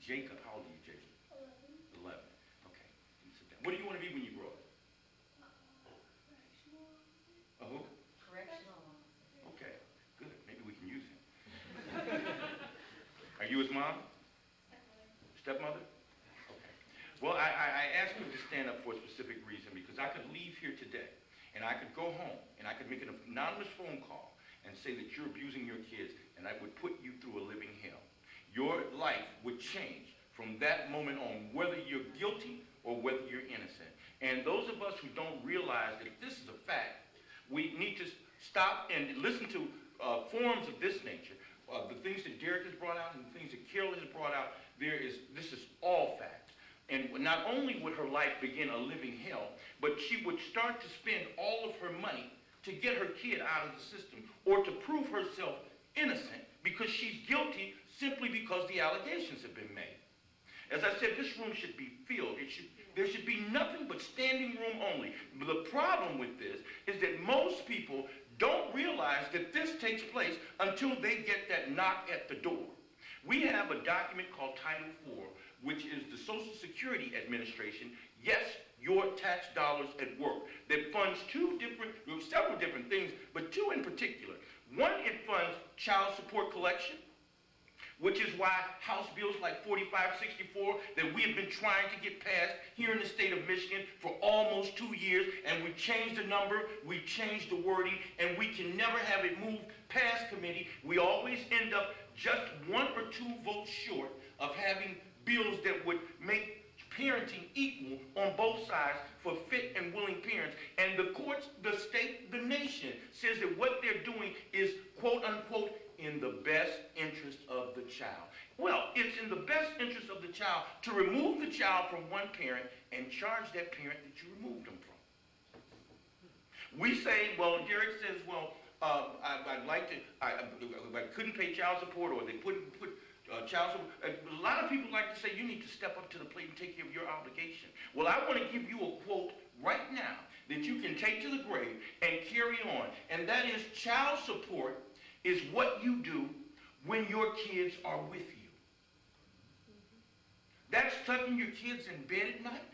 Jacob. How old are you, Jacob? 11. Okay. Sit down. What do you want to be when you grow up? Correctional. A who? Correctional. Okay. Good. Maybe we can use him. Are you his mom? Stepmother? Okay. Well, I asked him to stand up for a specific reason because I could leave here today and I could go home and I could make an anonymous phone call and say that you're abusing your kids and I would put you through a living hell. Your life would change from that moment on, whether you're guilty or whether you're innocent. And those of us who don't realize that this is a fact, we need to stop and listen to forums of this nature. The things that Derek has brought out and the things that Carol has brought out, this is all fact. And not only would her life begin a living hell, but she would start to spend all of her money to get her kid out of the system or to prove herself innocent because she's guilty simply because the allegations have been made. As I said, this room should be filled. There should be nothing but standing room only. But the problem with this is that most people don't realize that this takes place until they get that knock at the door. We have a document called Title IV, which is the Social Security Administration, yes, your tax dollars at work, that funds several different things, but two in particular. One, it funds child support collection, which is why House bills like 4564 that we have been trying to get passed here in the state of Michigan for almost 2 years, and we've changed the number, we've changed the wording, and we can never have it moved past committee. We always end up just 1 or 2 votes short of having bills that would make parenting equal on both sides for fit and willing parents. And the courts, the state, the nation says that what they're doing is, quote unquote, in the best interest of the child. Well, it's in the best interest of the child to remove the child from one parent and charge that parent that you removed them from. We say, well, Derek says, well, I'd like to, I couldn't pay child support, or they put child support. A lot of people like to say you need to step up to the plate and take care of your obligation. Well, I want to give you a quote right now that you can take to the grave and carry on, and that is, child support is what you do when your kids are with you. That's tucking your kids in bed at night.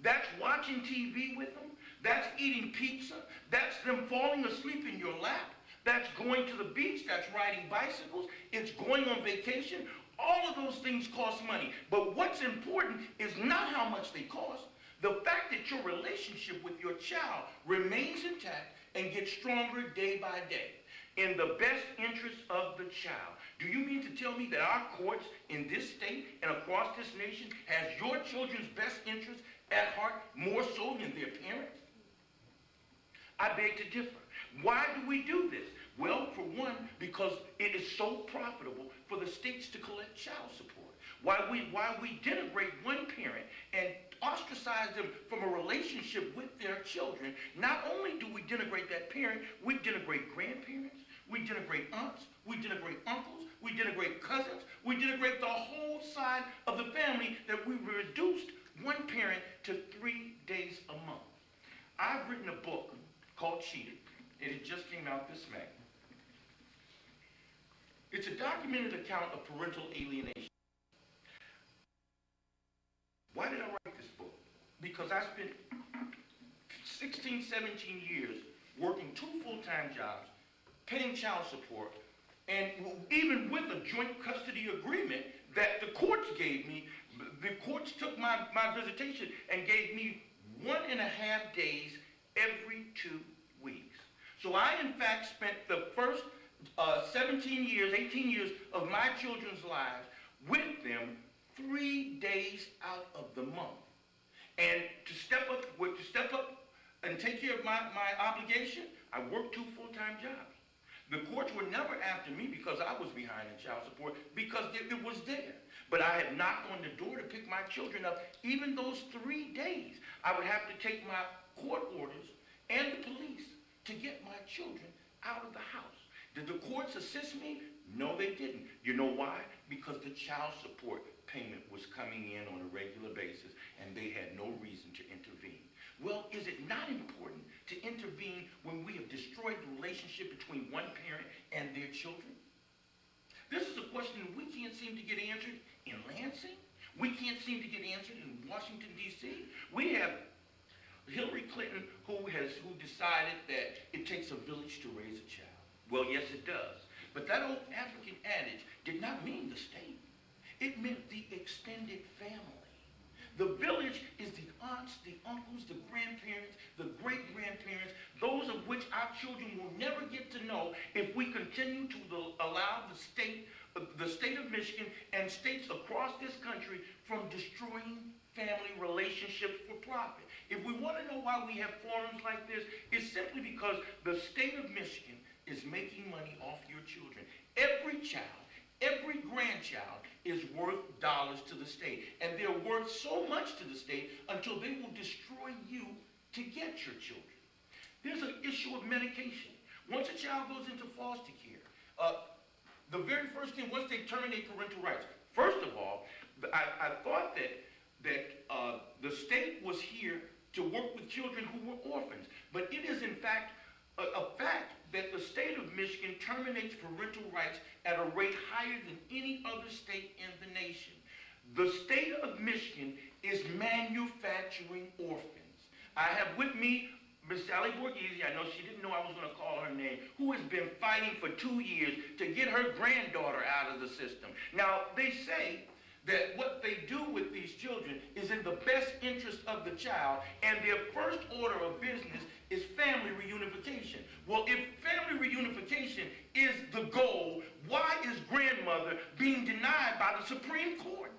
That's watching TV with them. That's eating pizza. That's them falling asleep in your lap. That's going to the beach. That's riding bicycles. It's going on vacation. All of those things cost money. But what's important is not how much they cost. The fact that your relationship with your child remains intact and gets stronger day by day in the best interest of the child. Do you mean to tell me that our courts in this state and across this nation has your children's best interest at heart more so than their parents? I beg to differ. Why do we do this? Well, for one, because it is so profitable for the states to collect child support. Why we denigrate one parent and ostracize them from a relationship with their children. Not only do we denigrate that parent, we denigrate grandparents, we denigrate aunts, we denigrate uncles, we denigrate cousins, we denigrate the whole side of the family, that we reduced one parent to 3 days a month. I've written a book called Cheated, and it just came out this May. It's a documented account of parental alienation. Why did I write this book? Because I spent 16, 17 years working 2 full-time jobs, paying child support, and even with a joint custody agreement that the courts gave me, the courts took my visitation and gave me 1.5 days every 2 weeks. So I, in fact, spent the first 17 years, 18 years of my children's lives with them 3 days out of the month. And to step up and take care of my obligation, I worked 2 full-time jobs. The courts were never after me because I was behind in child support, because it was there. But I had knocked on the door to pick my children up. Even those 3 days, I would have to take my court orders and the police to get my children out of the house. Did the courts assist me? No, they didn't. You know why? Because the child support payment was coming in on a regular basis, and they had no reason to intervene. Well, is it not important to intervene when we have destroyed the relationship between one parent and their children? This is a question that we can't seem to get answered in Lansing. We can't seem to get answered in Washington, D.C. We have Hillary Clinton who decided that it takes a village to raise a child. Well, yes, it does. But that old African adage did not mean the state. It meant the extended family. The village is the aunts, the uncles, the grandparents, the great-grandparents, those of which our children will never get to know if we continue to allow the state of Michigan and states across this country from destroying family relationships for profit. If we want to know why we have forums like this, it's simply because the state of Michigan is making money off your children. Every child, every grandchild is worth dollars to the state. And they're worth so much to the state until they will destroy you to get your children. There's an issue of medication. Once a child goes into foster care, the very first thing, once they terminate parental rights, first of all, I thought that the state was here to work with children who were orphans. But it is, in fact, a fact that the state of Michigan terminates parental rights at a rate higher than any other state in the nation. The state of Michigan is manufacturing orphans. I have with me Miss Sally Borghese, I know she didn't know I was going to call her name, who has been fighting for 2 years to get her granddaughter out of the system. Now, they say that what they do with these children is in the best interest of the child, and their first order of business is family reunification. Well, if family reunification is the goal, why is grandmother being denied by the Supreme Court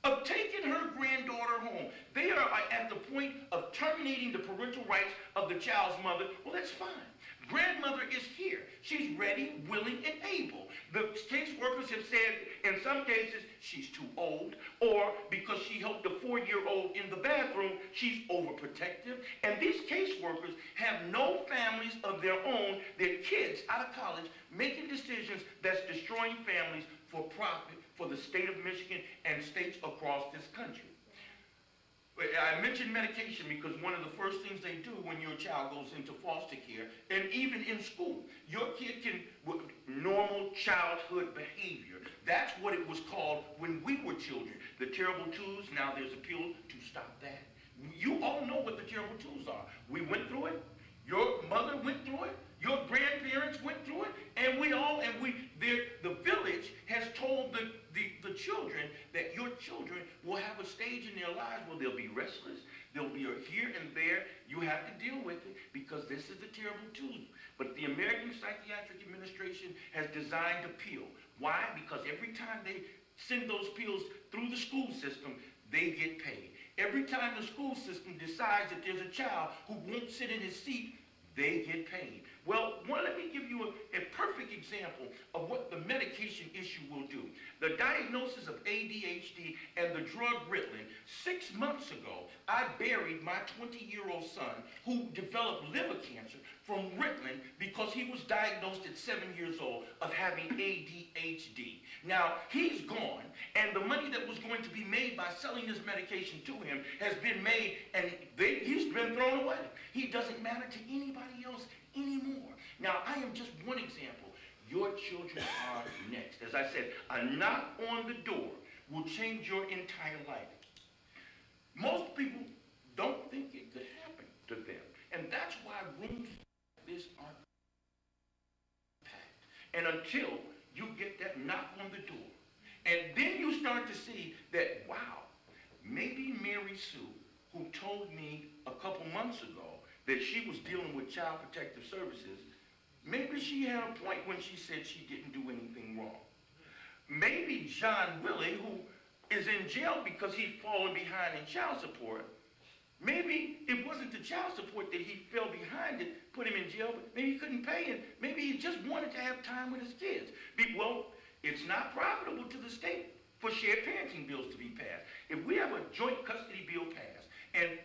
of taking her granddaughter home? They are at the point of terminating the parental rights of the child's mother. Well, that's fine. Grandmother is here. She's ready, willing, and able. The caseworkers have said in some cases she's too old, or because she helped a 4-year-old in the bathroom, she's overprotective. And these caseworkers have no families of their own, their kids out of college, making decisions that's destroying families for profit for the state of Michigan and states across this country. I mentioned medication because one of the first things they do when your child goes into foster care, and even in school, your kid can, normal childhood behavior. That's what it was called when we were children. The terrible twos, now there's a pill to stop that. You all know what the terrible twos are. We went through it. Your mother went through it. Your grandparents went through it. And the village has told the children that your children will have a stage in their lives where they'll be restless, they'll be here and there. You have to deal with it because this is the terrible twos. But the American Psychiatric Administration has designed a pill. Why? Because every time they send those pills through the school system, they get paid. Every time the school system decides that there's a child who won't sit in his seat, they get paid. Well, let me give you a perfect example of what the medication issue will do. The diagnosis of ADHD and the drug Ritalin. 6 months ago, I buried my 20-year-old son who developed liver cancer from Ritalin because he was diagnosed at 7 years old of having ADHD. Now, he's gone, and the money that was going to be made by selling this medication to him has been made, and he's been thrown away. He doesn't matter to anybody else anymore. Now, I am just one example. Your children are next. As I said, a knock on the door will change your entire life. Most people don't think it could happen to them. And that's why rooms like this are packed. And until you get that knock on the door, and then you start to see that, wow, maybe Mary Sue, who told me a couple months ago that she was dealing with Child Protective Services, maybe she had a point when she said she didn't do anything wrong. Maybe John Willie, who is in jail because he's fallen behind in child support, maybe it wasn't the child support that he fell behind that put him in jail, but maybe he couldn't pay it. Maybe he just wanted to have time with his kids. Well, it's not profitable to the state for shared parenting bills to be passed. If we have a joint custody bill passed, and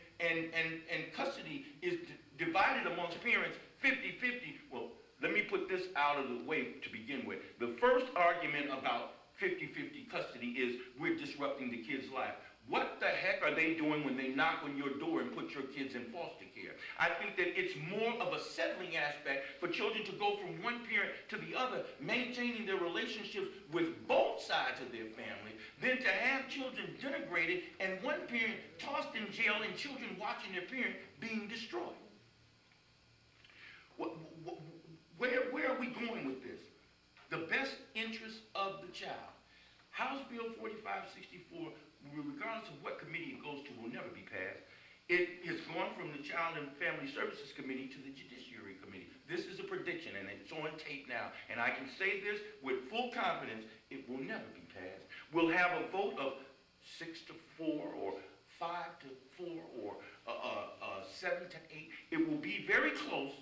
custody is divided amongst parents 50-50, well, let me put this out of the way to begin with. The first argument about 50-50 custody is we're disrupting the kid's life. What the heck are they doing when they knock on your door and put your kids in foster care? I think that it's more of a settling aspect for children to go from one parent to the other, maintaining their relationships with both sides of their family, than to have children denigrated and one parent tossed in jail and children watching their parent being destroyed. Where are we going with this? The best interest of the child. House Bill 4564, regardless of what committee it goes to, will never be passed. It has gone from the Child and Family Services Committee to the Judiciary Committee. This is a prediction, and it's on tape now. And I can say this with full confidence, it will never be passed. We'll have a vote of 6-4 or 5-4 or 7-8. It will be very close,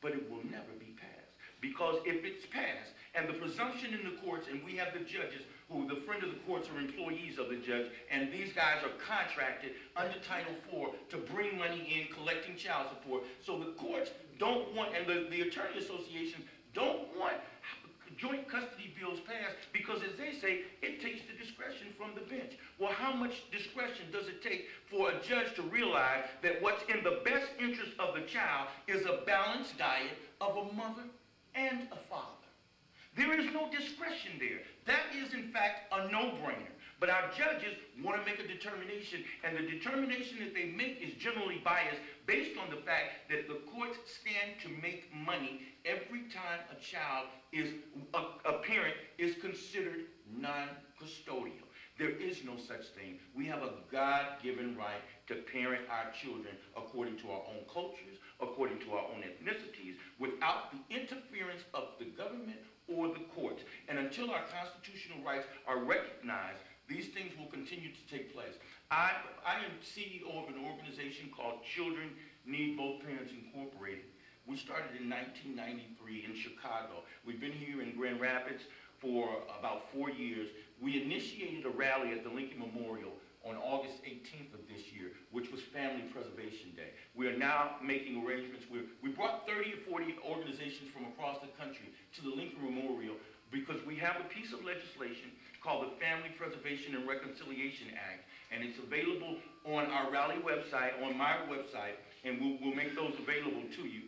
but it will never be passed. Because if it's passed, and the presumption in the courts, and we have the judges, who the friend of the courts are employees of the judge, and these guys are contracted under Title IV to bring money in, collecting child support. So the courts don't want, and the attorney associations don't want joint custody bills passed because, as they say, it takes the discretion from the bench. Well, how much discretion does it take for a judge to realize that what's in the best interest of the child is a balanced diet of a mother and a father? There is no discretion there. That is, in fact, a no-brainer. But our judges want to make a determination, and the determination that they make is generally biased based on the fact that the courts stand to make money every time a child is, a parent is considered non-custodial. There is no such thing. We have a God-given right to parent our children according to our own cultures, according to our own ethnicities, without the interference of the government or the courts. And until our constitutional rights are recognized, these things will continue to take place. I am CEO of an organization called Children Need Both Parents Incorporated. We started in 1993 in Chicago. We've been here in Grand Rapids for about 4 years. We initiated a rally at the Lincoln Memorial on August 18th of this year, which was Family Preservation Day. We are now making arrangements. We brought 30 or 40 organizations from across the country to the Lincoln Memorial because we have a piece of legislation called the Family Preservation and Reconciliation Act, and it's available on our rally website, on my website, and we'll make those available to you.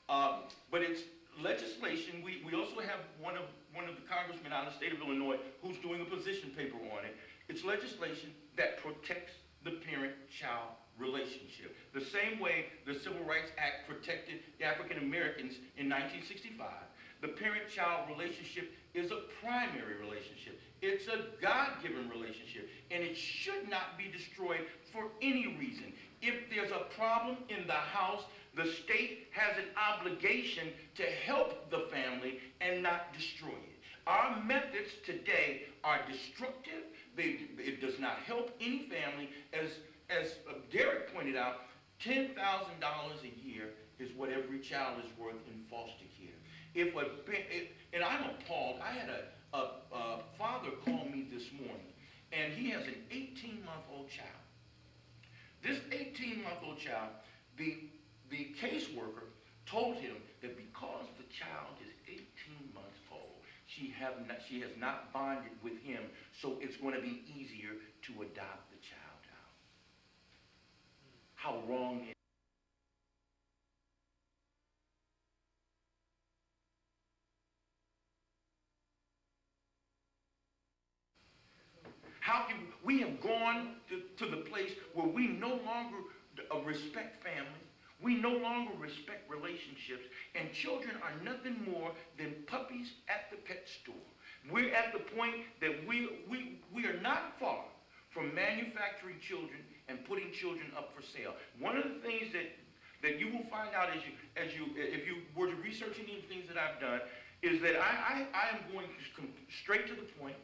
But it's legislation. We also have one of the congressmen out of the state of Illinois who's doing a position paper on it. It's legislation that protects the parent-child relationship. The same way the Civil Rights Act protected the African Americans in 1965. The parent-child relationship is a primary relationship. It's a God-given relationship, and it should not be destroyed for any reason. If there's a problem in the house, the state has an obligation to help the family and not destroy it. Our methods today are destructive. It does not help any family. As Derek pointed out, $10,000 a year is what every child is worth in foster care. And I'm appalled. I had a father call me this morning, and he has an 18-month-old child. This 18-month-old child, the caseworker told him that because the child is 18 months old, she has not bonded with him, so it's going to be easier to adopt the child out. How wrong is we have gone to the place where we no longer respect family. We no longer respect relationships, and children are nothing more than puppies at the pet store. We're at the point that we are not far from manufacturing children and putting children up for sale. One of the things that you will find out if you were to research any of the things that I've done is that I am going straight to the point.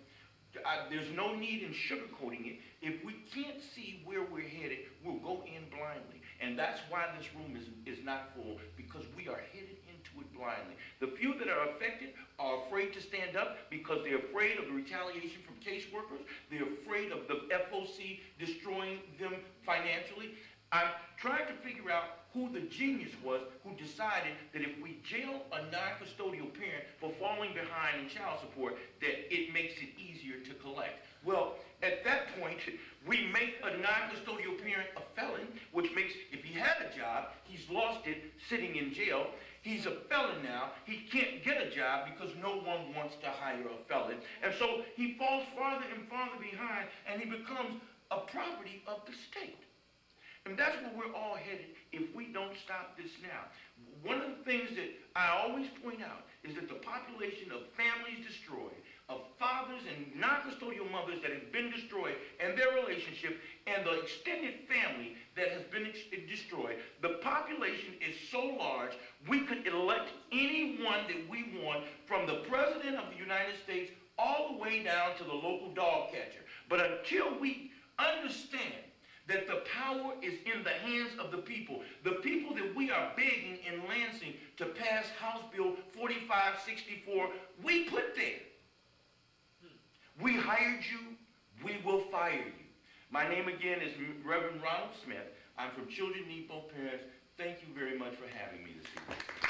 There's no need in sugarcoating it. If we can't see where we're headed, we'll go in blindly. And that's why this room is not full, because we are headed into it blindly. The few that are affected are afraid to stand up because they're afraid of the retaliation from caseworkers. They're afraid of the FOC destroying them financially. I'm trying to figure out who the genius was who decided that if we jail a non-custodial parent for falling behind in child support, that it makes it easier to collect. Well, At that point, we make a non-custodial parent a felon, which makes, if he had a job, he's lost it sitting in jail. He's a felon now. He can't get a job because no one wants to hire a felon. And so he falls farther and farther behind, and he becomes a property of the state. And that's where we're all headed if we don't stop this now. One of the things that I always point out is that the population of families destroyed, of fathers and non-custodial mothers that have been destroyed and their relationship, and the extended family that has been destroyed, the population is so large, we could elect anyone that we want, from the President of the United States all the way down to the local dog catcher. But until we understand that the power is in the hands of the people that we are begging in Lansing to pass House Bill 4564, we put there. We hired you, we will fire you. My name again is Reverend Ronald Smith. I'm from Children Need Both Parents. Thank you very much for having me this evening.